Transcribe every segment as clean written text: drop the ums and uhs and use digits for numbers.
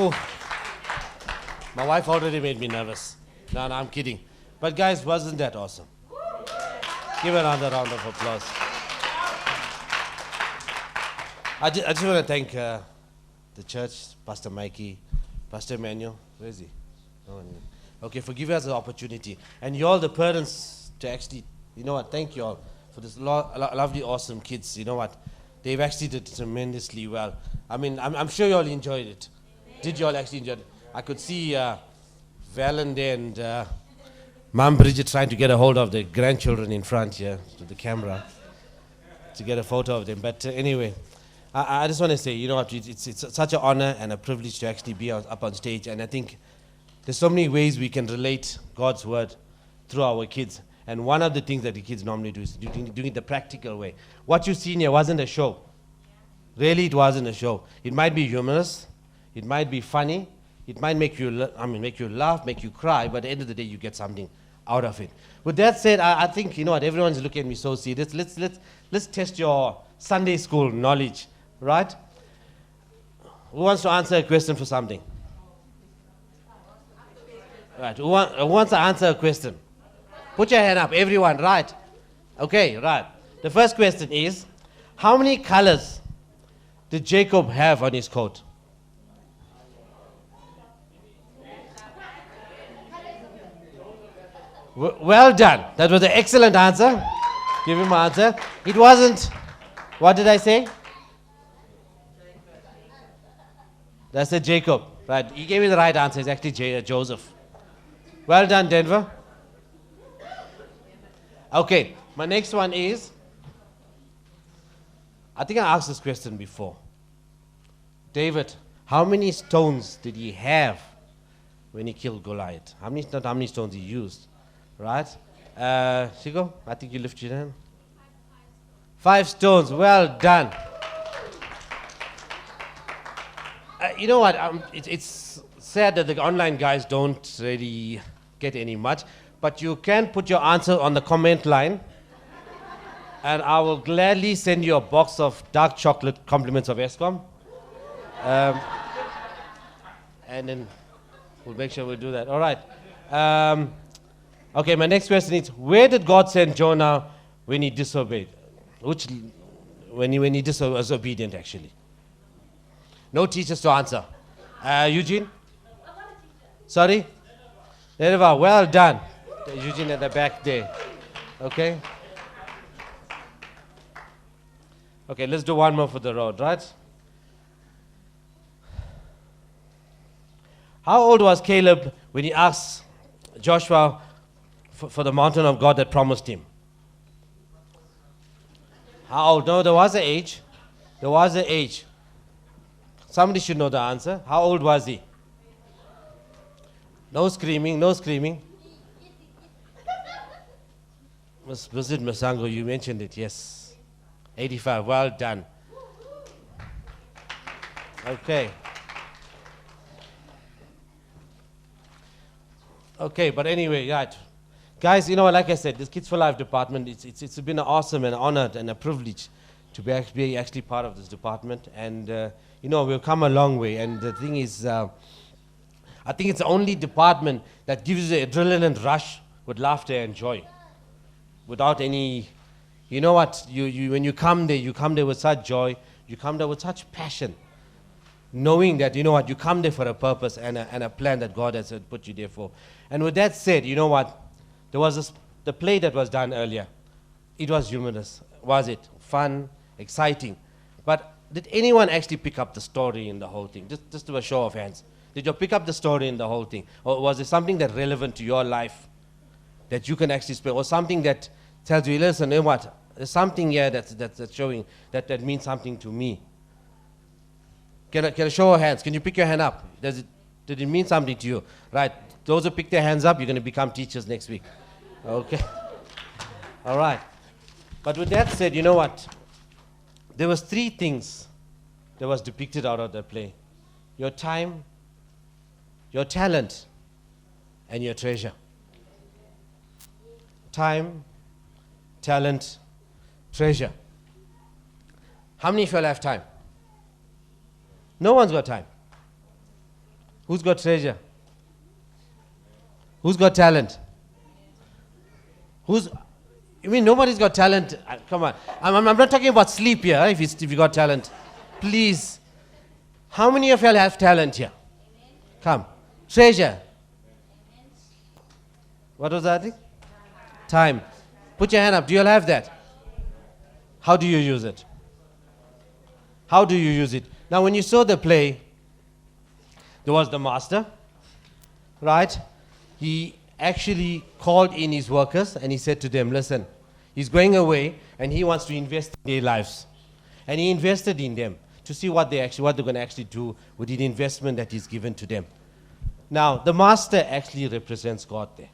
Oh, my wife already made me nervous. No, I'm kidding. But guys, wasn't that awesome? Give another round of applause. I just want to thank the church, Pastor Mikey, Pastor Emmanuel. Where is he? Oh, okay, for giving us the opportunity. And you all, the parents, to actually, you know what, thank you all for this lovely, awesome kids. You know what, they've actually did tremendously well. I mean, I'm sure you all enjoyed it. Did you all actually enjoy it? I could see Valende and Mom Bridget trying to get a hold of the grandchildren in front here to the camera to get a photo of them. But anyway, I just want to say, you know what, it's such an honor and a privilege to actually be up on stage. And I think there's so many ways we can relate God's word through our kids. And one of the things that the kids normally do is doing it the practical way. What you've seen here wasn't a show. Really, it wasn't a show. It might be humorous. It might be funny. It might make you laugh, make you cry. But at the end of the day, you get something out of it. With that said, I think, you know what, everyone's looking at me so serious. Let's test your Sunday school knowledge, right? Who wants to answer a question for something? Right. Who wants to answer a question? Put your hand up, everyone, right? Okay, right. The first question is, how many colors did Jacob have on his coat? Well done. That was an excellent answer. Give him an answer. It wasn't, what did I say? That's a Jacob. Right. He gave me the right answer. It's actually Joseph. Well done, Denver. Okay, my next one is, I think I asked this question before. David, how many stones did he have when he killed Goliath? Not how many stones he used, right? Shigo, I think you lift your hand. 5 stones, well done. You know what, it's sad that the online guys don't really get any much, but you can put your answer on the comment line, and I will gladly send you a box of dark chocolate compliments of Eskom. And then we'll make sure we do that. All right. Okay, my next question is, where did God send Jonah when he disobeyed? When he was obedient, actually? No teachers to answer. Eugene? Sorry? Nereva, well done. Eugene at the back there. Okay? Okay, let's do one more for the road, right? How old was Caleb when he asked Joshua for the mountain of God that promised him? How old? No, there was an age. There was an age. Somebody should know the answer. How old was he? No screaming, no screaming. Was it Masango? You mentioned it, yes. 85, well done. Okay. Okay, but anyway, right. Guys, you know, like I said, this Kids for Life department, it's been an awesome and honored and a privilege to be actually part of this department. And, you know, we've come a long way. And the thing is, I think it's the only department that gives you the adrenaline rush with laughter and joy. Without any, you know what, when you come there with such joy, you come there with such passion. Knowing that, you know what, you come there for a purpose and a plan that God has put you there for. And with that said, you know what, there was the play that was done earlier. It was humorous. Was it? Fun, exciting. But did anyone actually pick up the story in the whole thing? Just do a show of hands. Did you pick up the story in the whole thing? Or was it something that relevant to your life that you can actually spend? Or something that tells you, listen, you know what, there's something here that's showing that means something to me. Can I show of hands? Can you pick your hand up? Did it mean something to you? Right. Those who pick their hands up, you're going to become teachers next week. Okay. All right. But with that said, you know what? There was 3 things that was depicted out of the play. Your time, your talent, and your treasure. Time, talent, treasure. How many of you all have time? No one's got time. Who's got treasure? Who's got talent? Nobody's got talent. Come on. I'm not talking about sleep here, if you got talent. Please. How many of y'all have talent here? Come. Treasure. What was that thing? Time. Put your hand up. Do you all have that? How do you use it? How do you use it? Now, when you saw the play, there was the master, right? He actually called in his workers and he said to them, listen, he's going away and he wants to invest in their lives. And he invested in them to see what they're going to actually do with the investment that he's given to them. Now, the master actually represents God there.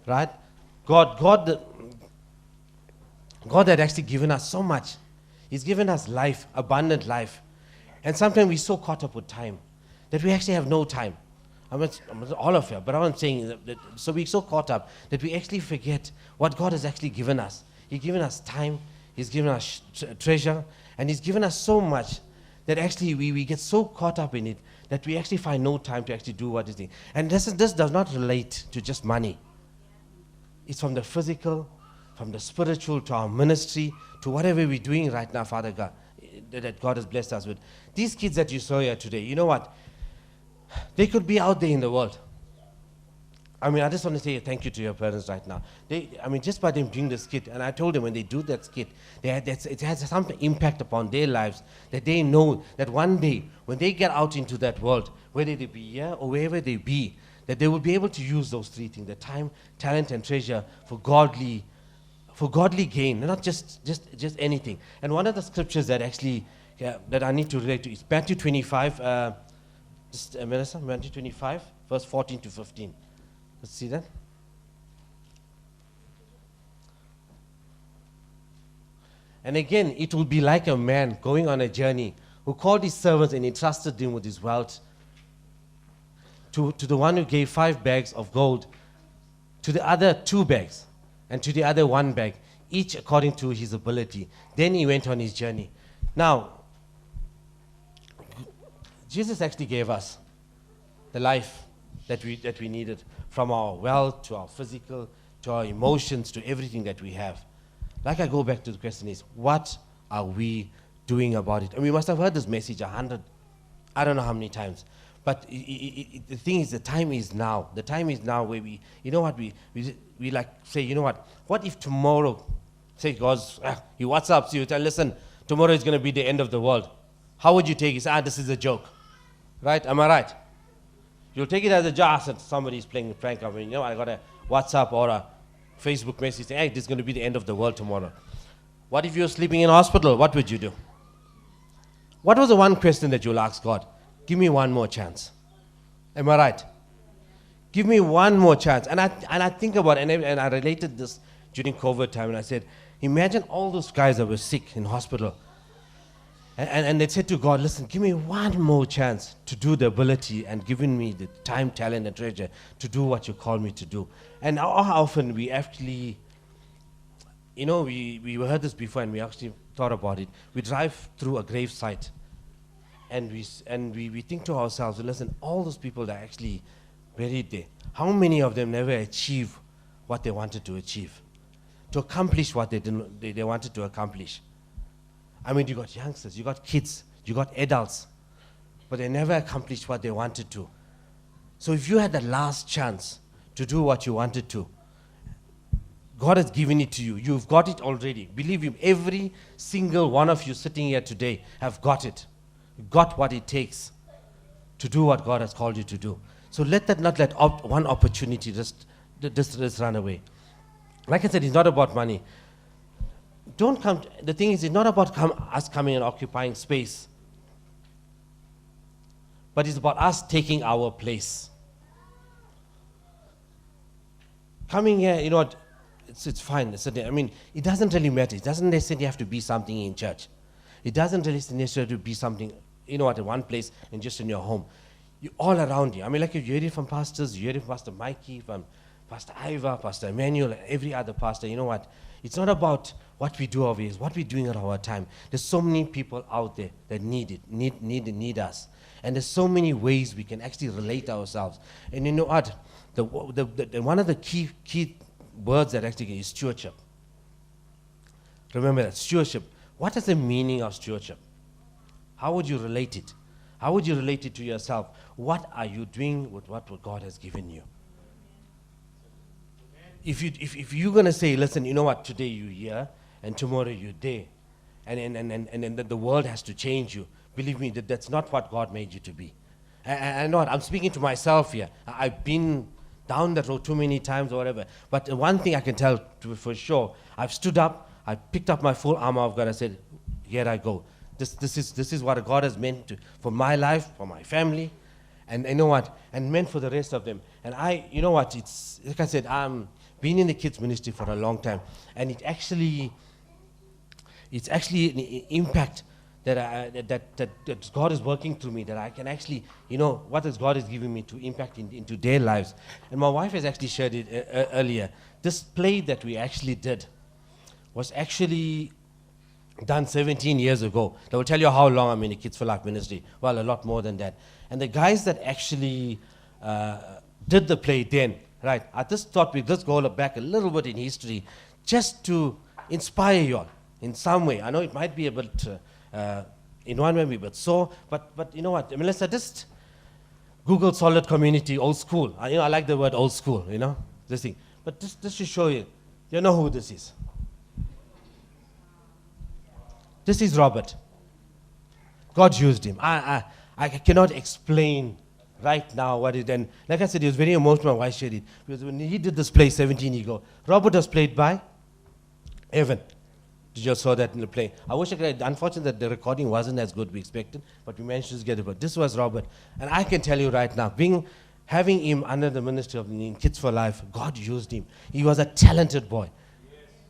Right? God had actually given us so much. He's given us life, abundant life. And sometimes we're so caught up with time that we actually have no time. I'm not all of you, but I'm saying that so we're so caught up that we actually forget what God has actually given us. He's given us time, He's given us treasure, and He's given us so much that actually we get so caught up in it that we actually find no time to actually do what is needed. And this does not relate to just money. It's from the physical, from the spiritual, to our ministry, to whatever we're doing right now, Father God, that God has blessed us with. These kids that you saw here today, you know what? They could be out there in the world. I just want to say thank you to your parents right now. Just by them doing the skit, and I told them when they do that skit, it has some impact upon their lives, that they know that one day, when they get out into that world, whether they be here or wherever they be, that they will be able to use those three things, the time, talent, and treasure for godly gain, not just anything. And one of the scriptures that actually, that I need to relate to is Matthew 25, Matthew 25, verse 14 to 15. Let's see that. And again, it will be like a man going on a journey who called his servants and entrusted them with his wealth to the one who gave 5 bags of gold, to the other 2 bags, and to the other 1 bag, each according to his ability. Then he went on his journey. Now, Jesus actually gave us the life that we needed, from our wealth to our physical, to our emotions, to everything that we have. Like I go back to the question is, what are we doing about it? And we must have heard this message 100, I don't know how many times. But the thing is, the time is now. The time is now where we like say, you know what if tomorrow, say he WhatsApps you, tell, listen, tomorrow is going to be the end of the world. How would you take it? Say, this is a joke. Right? Am I right? You'll take it as a joke and somebody's playing a prank. I got a WhatsApp or a Facebook message saying, hey, this is going to be the end of the world tomorrow. What if you're sleeping in hospital? What would you do? What was the one question that you'll ask God? Give me one more chance. Am I right? Give me one more chance. And I think about it, and I related this during COVID time, and I said, imagine all those guys that were sick in hospital. And they said to God, listen, give me one more chance to do the ability and giving me the time, talent, and treasure to do what you call me to do. And how often we actually, we heard this before and we actually thought about it. We drive through a grave site and we think to ourselves, listen, all those people that are actually buried there, how many of them never achieve what they wanted to achieve, to accomplish what they wanted to accomplish? You got youngsters, you got kids, you got adults, but they never accomplished what they wanted to. So if you had the last chance to do what you wanted to, God has given it to you. You've got it already. Believe me, every single one of you sitting here today have got it. Got what it takes to do what God has called you to do. So not let one opportunity just run away. Like I said, it's not about money. The thing is, it's not about us coming and occupying space, but it's about us taking our place. Coming here, it's fine. It doesn't really matter. It doesn't necessarily have to be something in church. It doesn't really necessarily be something, in one place and just in your home. You're all around you. Like you hear it from pastors, you hear it from Pastor Mikey, from Pastor Iva, Pastor Emmanuel, and every other pastor, you know what? It's not about what we do over here, it's what we're doing at our time. There's so many people out there that need us. And there's so many ways we can actually relate ourselves. And you know what? One of the key words that actually is stewardship. Remember that, stewardship. What is the meaning of stewardship? How would you relate it? How would you relate it to yourself? What are you doing with what God has given you? If you're going to say, listen, you know what, today you're here, and tomorrow you're there, and the world has to change you, believe me, that's not what God made you to be. I know what, I'm speaking to myself here. I've been down that road too many times or whatever. But one thing I can tell for sure, I've stood up, I picked up my full armor of God, I said, here I go. This is what God has meant for my life, for my family, and you know what, and meant for the rest of them. And you know what, it's, like I said, I'm been in the kids ministry for a long time, and it's actually an impact that God is working through me, that I can actually, you know, what is God is giving me to impact into their lives. And my wife has actually shared it earlier. This play that we actually did was actually done 17 years ago. That will tell you how long I'm in the Kids for Life ministry. Well, a lot more than that. And the guys that actually did the play then, right, I just thought we'd just go back a little bit in history just to inspire you all in some way. I know it might be a bit, in one way, but you know what, Melissa, just Google Solid Community, old school. I like the word old school, you know, this thing. But just to show you, you know who this is. This is Robert. God used him. I cannot explain right now what it, and like I said, he was very emotional why I shared it. Because when he did this play 17 years ago, Robert was played by Evan. You just saw that in the play. I wish I could, unfortunately, that the recording wasn't as good we expected, but we managed to get it. But this was Robert. And I can tell you right now, having him under the ministry of Kids for Life, God used him. He was a talented boy.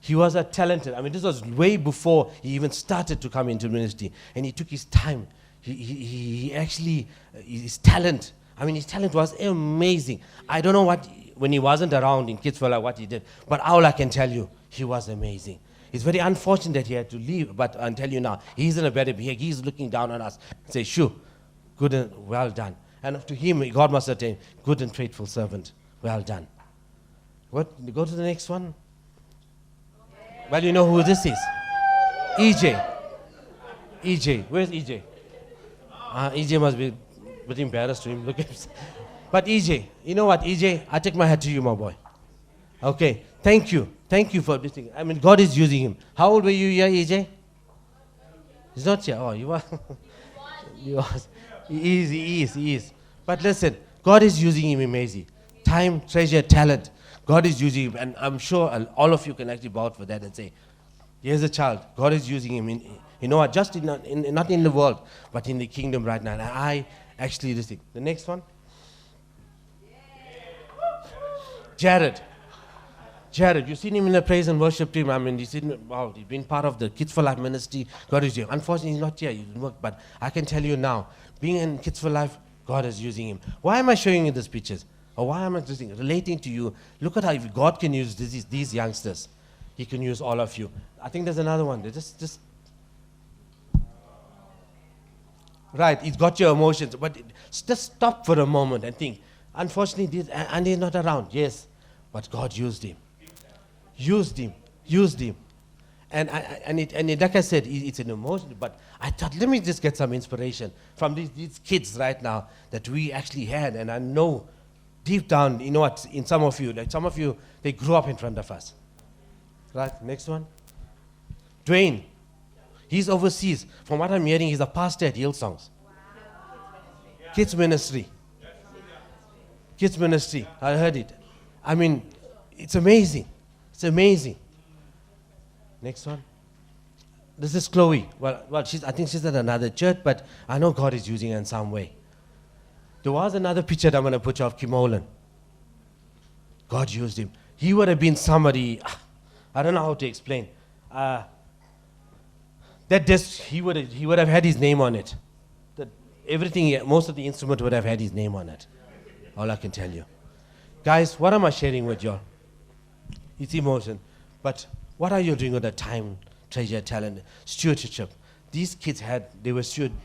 He was a talented, I mean, this was way before he even started to come into ministry. And he took his time. He actually, his talent, I mean, his talent was amazing. I don't know what, when he wasn't around in Kids for Life, what he did. But all I can tell you, he was amazing. It's very unfortunate that he had to leave, but I'll tell you now, he's in a better behavior. He's looking down on us and say, "Shoo, good and well done." And to him, God must say, "Good and faithful servant, well done." What? Go to the next one. Well, you know who this is. EJ. EJ. Where's EJ? EJ must be a bit embarrassed to him. Look at him. But EJ, you know what, EJ? I take my hat to you, my boy. Okay, thank you. Thank you for this thing. I mean, God is using him. How old were you here, EJ? He's not here. Oh, you are. He is. But listen, God is using him amazing. Time, treasure, talent. God is using him. And I'm sure all of you can actually vouch for that and say, here's a child. God is using him. You know what? Just not in the world, but in the kingdom right now. And I actually, this thing. The next one. Jared, you've seen him in the praise and worship team. I mean, he's been part of the Kids for Life ministry. God is here. Unfortunately, he's not here. He didn't work. But I can tell you now, being in Kids for Life, God is using him. Why am I showing you these pictures? Or why am I just relating to you? Look at how if God can use these youngsters, he can use all of you. I think there's another one. Just right, he's got your emotions. But just stop for a moment and think, unfortunately, Andy is not around. Yes, but God used him. Used him. And like I said, it's an emotion, but I thought, let me just get some inspiration from these kids right now that we actually had. And I know deep down, you know what, in some of you, they grew up in front of us. Right, next one. Dwayne, he's overseas. From what I'm hearing, he's a pastor at Hillsongs. Wow. Kids ministry. Kids ministry, I heard it. I mean, it's amazing. It's amazing. Next one. This is Chloe. Well, I think she's at another church, but I know God is using her in some way. There was another picture that I'm going to put of Kim Olin. God used him. He would have been somebody, I don't know how to explain. That disc, he would have had his name on it. Everything, most of the instrument would have had his name on it. All I can tell you. Guys, what am I sharing with y'all? It's emotion. But what are you doing with the time, treasure, talent, stewardship? These kids they were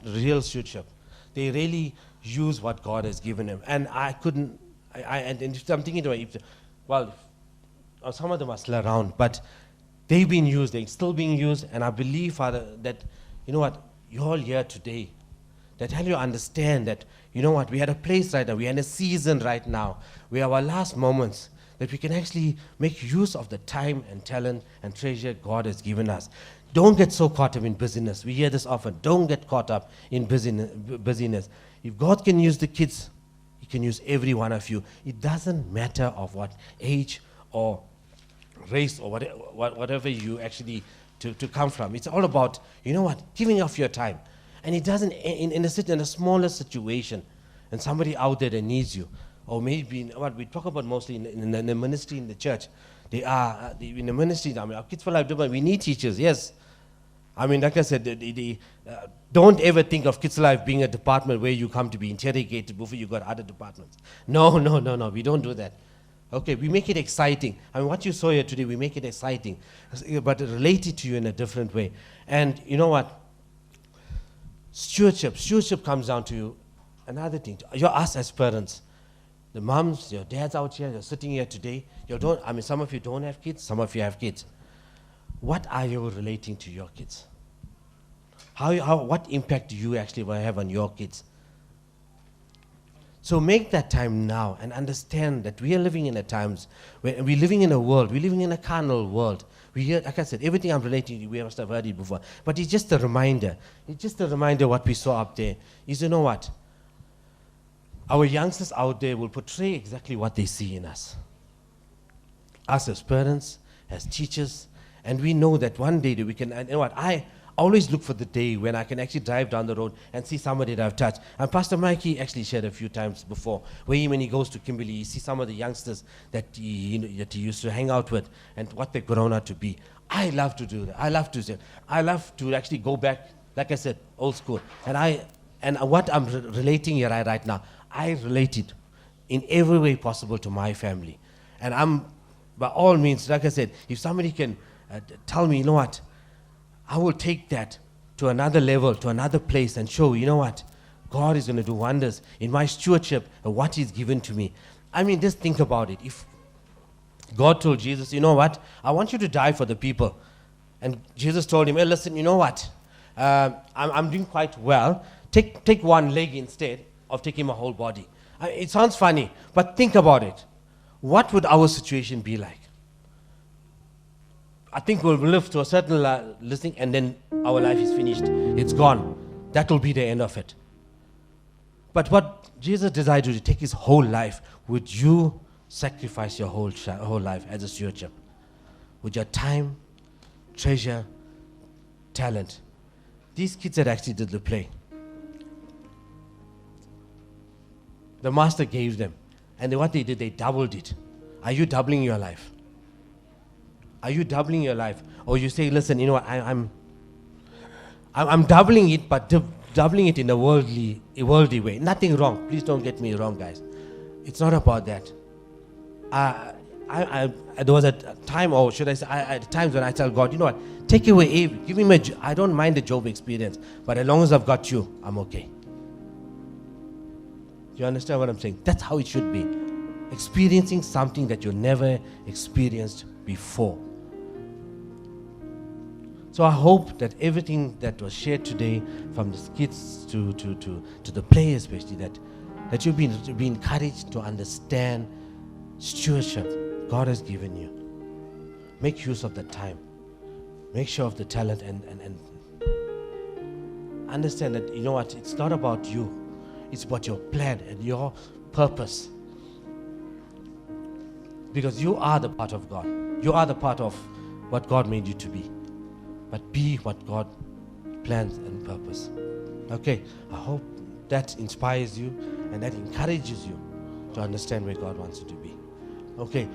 real stewardship. They really use what God has given them. And I couldn't, and if I'm thinking about it, well, some of them are still around, but they've been used, they're still being used, and I believe, Father, that, you know what, you're all here today, that help you understand that, you know what, we had a place right now, we're in a season right now, where our last moments, that we can actually make use of the time and talent and treasure God has given us. Don't get so caught up in busyness. We hear this often. Don't get caught up in busyness. If God can use the kids, He can use every one of you. It doesn't matter of what age or race or whatever you actually to come from. It's all about, you know what, giving off your time. And it doesn't, in a smaller situation, and somebody out there that needs you, or maybe what we talk about mostly in the ministry in the church, in the ministry, I mean, our Kids for Life, we need teachers, yes. I mean, like I said, don't ever think of Kids for Life being a department where you come to be interrogated before you got other departments. No, we don't do that. Okay, we make it exciting. I mean, what you saw here today, we make it exciting, but relate it to you in a different way. And you know what? Stewardship comes down to another thing. You're us as parents. The moms, your dads out here, you're sitting here today. Some of you don't have kids, some of you have kids. What are you relating to your kids? What impact do you actually have on your kids? So make that time now and understand that we are living in a times where we're living in a world, we're living in a carnal world. We hear, like I said, everything I'm relating to, we must have heard it before. But it's just a reminder. It's just a reminder what we saw up there. Is, you know what? Our youngsters out there will portray exactly what they see in us. Us as parents, as teachers, and we know that one day that we can, and you know what, I always look for the day when I can actually drive down the road and see somebody that I've touched. And Pastor Mikey actually shared a few times before, where when he goes to Kimberley, you see some of the youngsters that he used to hang out with and what they've grown out to be. I love to do that. I love to actually go back, like I said, old school. And what I'm relating here right now, I relate it in every way possible to my family. And I'm, by all means, like I said, if somebody can tell me, you know what, I will take that to another level, to another place, and show, you know what, God is going to do wonders in my stewardship of what He's given to me. I mean, just think about it. If God told Jesus, you know what, I want you to die for the people. And Jesus told him, hey, listen, you know what, I'm doing quite well. Take one leg instead of taking my whole body. It sounds funny, but think about it. What would our situation be like? I think we'll live to a certain listening, and then our life is finished. It's gone. That will be the end of it. But what Jesus desired to take His whole life, would you sacrifice your whole life as a stewardship? With your time, treasure, talent. These kids that actually did the play, the master gave them. And what they did, they doubled it. Are you doubling your life? Are you doubling your life? Or you say, listen, you know what, I'm doubling it, but doubling it in a worldly way. Nothing wrong. Please don't get me wrong, guys. It's not about that. There was a time, or should I say, at times when I tell God, you know what, take away, give me I don't mind the Job experience, but as long as I've got you, I'm okay. Do you understand what I'm saying? That's how it should be. Experiencing something that you never experienced before. So I hope that everything that was shared today, from the kids to the players especially, that you've been encouraged to understand stewardship God has given you. Make use of the time. Make sure of the talent and understand that, you know what, it's not about you. It's about your plan and your purpose. Because you are the part of God. You are the part of what God made you to be. But be what God plans and purpose. Okay, I hope that inspires you and that encourages you to understand where God wants you to be. Okay.